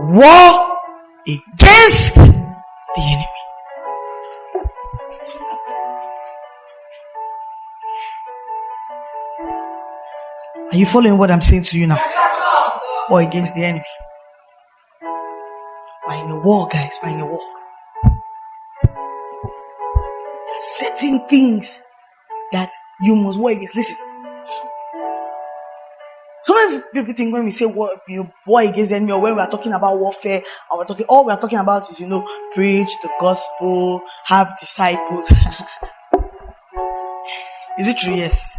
war against the enemy. Are you following what I'm saying to you now? War against the enemy. We're in a war, guys. We're in a war. There are certain things that you must war against. Listen. Sometimes people think when we say war against the enemy, or when we are talking about warfare, and all we are talking about is, preach the gospel, have disciples. Is it true? Yes.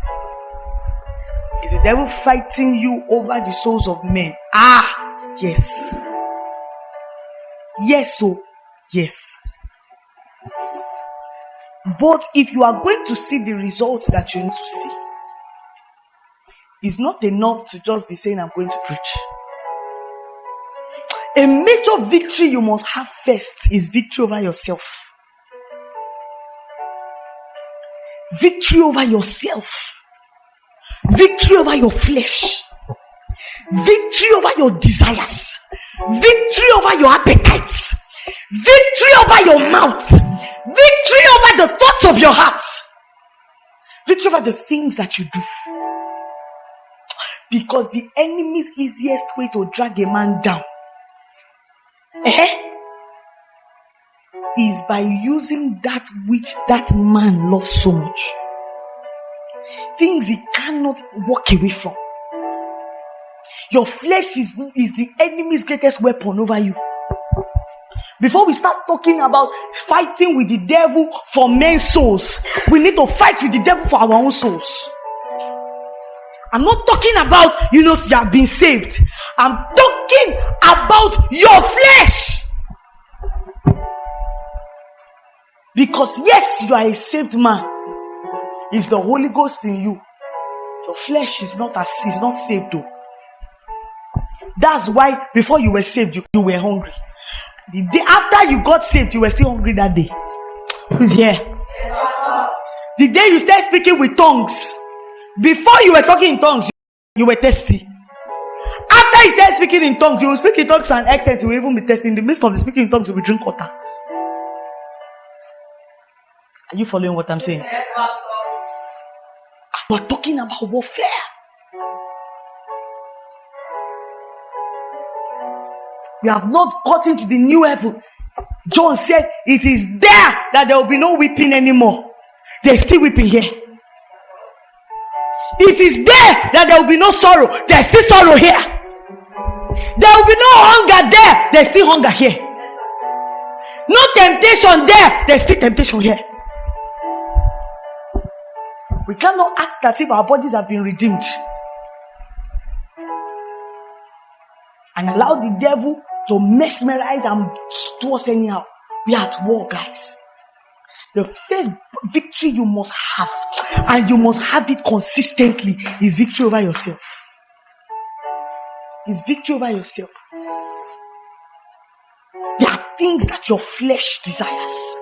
Is the devil fighting you over the souls of men? Yes. Yes, so yes. But if you are going to see the results that you need to see, it's not enough to just be saying, I'm going to preach. A major victory you must have first is victory over yourself. Victory over yourself. Victory over your flesh. Victory over your desires. Victory over your appetites. Victory over your mouth. Victory over the thoughts of your heart. Victory over the things that you do. Because the enemy's easiest way to drag a man down is by using that which that man loves so much. Things he cannot walk away from. Your flesh is the enemy's greatest weapon over you. Before we start talking about fighting with the devil for men's souls, we need to fight with the devil for our own souls. I'm not talking about, you have been saved. I'm talking about your flesh. Because yes, you are a saved man. It's the Holy Ghost in you. Your flesh is not saved though. That's why before you were saved, you were hungry. The day after you got saved, you were still hungry that day. Who's here? The day you started speaking with tongues, before you were talking in tongues, you were thirsty. After you started speaking in tongues, you will speak in tongues and excerpt, you will even be thirsty. In the midst of the speaking in tongues, you will drink water. Are you following what I'm saying? We're talking about warfare. We have not gotten to the new level. John said, it is there that there will be no weeping anymore. There's still weeping here. It is there that there will be no sorrow. There's still sorrow here. There will be no hunger there. There's still hunger here. No temptation there. There's still temptation here. We cannot act as if our bodies have been redeemed and allow the devil to mesmerize and do us anyhow. We are at war, guys. The first victory you must have, and you must have it consistently, is victory over yourself. Is victory over yourself. There are things that your flesh desires.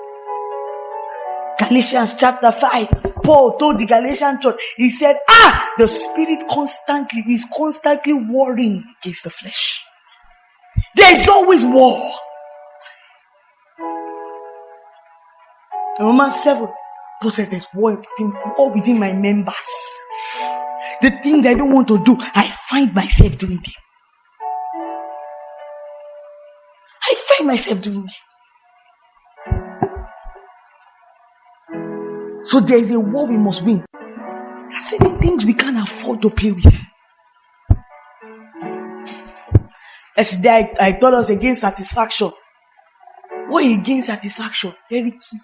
Galatians chapter 5, Paul told the Galatian church, he said, the spirit is constantly warring against the flesh. There is always war. In Romans 7, Paul says there's war within my members. The things I don't want to do, I find myself doing them. I find myself doing them. So there is a war we must win. There are certain things we can't afford to play with. Yesterday I told us against satisfaction. What against satisfaction? Very key.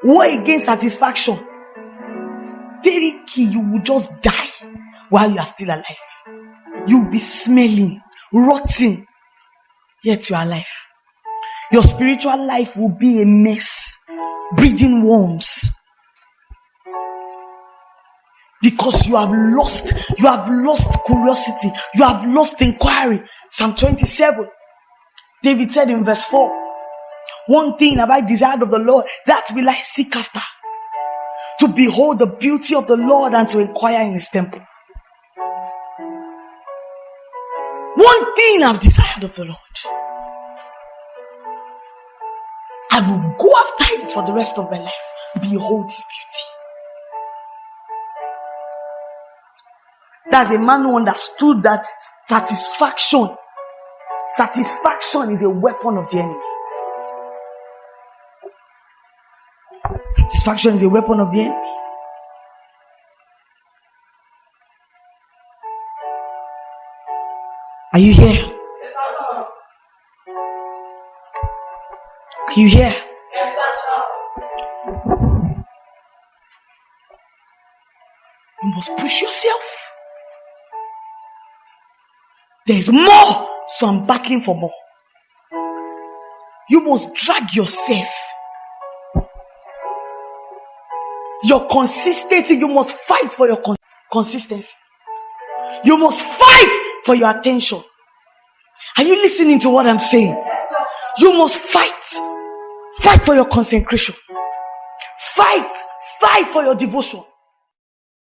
What against satisfaction? Very key. You will just die while you are still alive. You will be smelling, rotting, yet you are alive. Your spiritual life will be a mess, breeding worms. Because you have lost curiosity, you have lost inquiry. Psalm 27, David said in verse 4, one thing have I desired of the Lord, that will I seek after, to behold the beauty of the Lord and to inquire in his temple. One thing I've desired of the Lord, I will go after it for the rest of my life. Behold his beauty. That's a man who understood that satisfaction is a weapon of the enemy. Satisfaction is a weapon of the enemy. Are you here? Are you here? You must push yourself. There's more, so I'm battling for more. You must drag yourself. Your consistency, you must fight for your consistency. You must fight for your attention. Are you listening to what I'm saying? You must fight. Fight for your consecration. Fight for your devotion.